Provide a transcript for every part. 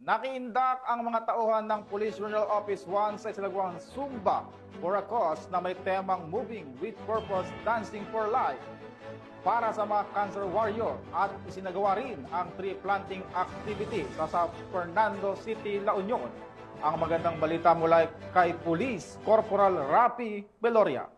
Nakiindak ang mga tauhan ng Police Regional Office 1 sa isalagawang Zumba for a Cause na may temang Moving with Purpose, Dancing for Life para sa mga cancer warrior at isinagawa rin ang tree planting activity sa Fernando City, La Union. Ang magandang balita mula kay Police Corporal Rafi Veloria.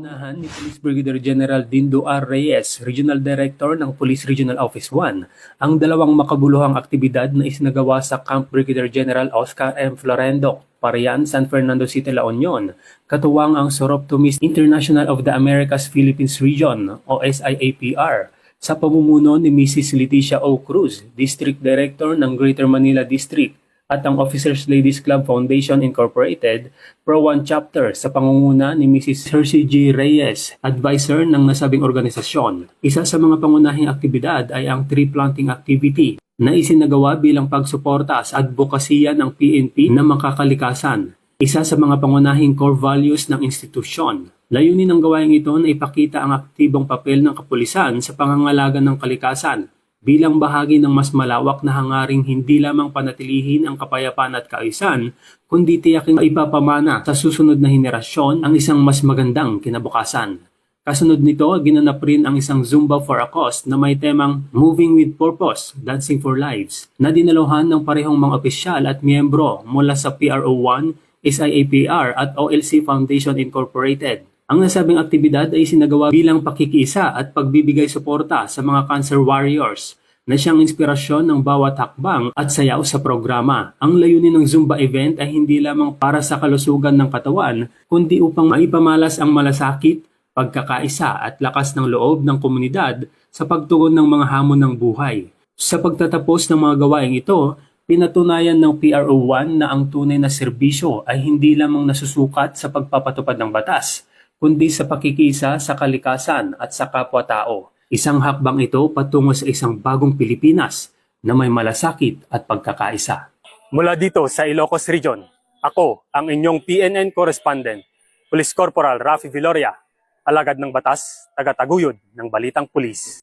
Unahan ni Police Brigadier General Dindo R. Reyes, Regional Director ng Police Regional Office 1, ang dalawang makabuluhang aktibidad na isinagawa sa Camp Brigadier General Oscar M. Florendo, Parian, San Fernando City, La Union, katuwang ang Soroptomis International of the Americas Philippines Region o SIAPR, sa pamumuno ni Mrs. Leticia O. Cruz, District Director ng Greater Manila District, at ang Officers Ladies Club Foundation Incorporated, Pro 1 Chapter sa pangunguna ni Mrs. Hershey G. Reyes, advisor ng nasabing organisasyon. Isa sa mga pangunahing aktibidad ay ang tree planting activity na isinagawa bilang pagsuporta sa advokasya ng PNP na makakalikasan. Isa sa mga pangunahing core values ng institusyon. Layunin ng gawain ito na ipakita ang aktibong papel ng kapulisan sa pangangalaga ng kalikasan bilang bahagi ng mas malawak na hangaring hindi lamang panatilihin ang kapayapaan at kaayusan, kundi tiyaking ipapamana sa susunod na henerasyon ang isang mas magandang kinabukasan. Kasunod nito, ginanap rin ang isang Zumba for a Cause na may temang Moving with Purpose, Dancing for Lives, na dinaluhan ng parehong mga opisyal at miyembro mula sa PRO1, SIAPR at OLC Foundation Incorporated. Ang nasabing aktibidad ay sinagawa bilang pakikiisa at pagbibigay suporta sa mga cancer warriors na siyang inspirasyon ng bawat hakbang at sayaw sa programa. Ang layunin ng Zumba event ay hindi lamang para sa kalusugan ng katawan, kundi upang maipamalas ang malasakit, pagkakaisa at lakas ng loob ng komunidad sa pagtugon ng mga hamon ng buhay. Sa pagtatapos ng mga gawaing ito, pinatunayan ng PRO1 na ang tunay na serbisyo ay hindi lamang nasusukat sa pagpapatupad ng batas, kundi sa pakikisa sa kalikasan at sa kapwa-tao. Isang hakbang ito patungo sa isang bagong Pilipinas na may malasakit at pagkakaisa. Mula dito sa Ilocos Region, ako ang inyong PNN correspondent, Police Corporal Rafi Veloria, alagad ng batas, tagataguyod ng Balitang Pulis.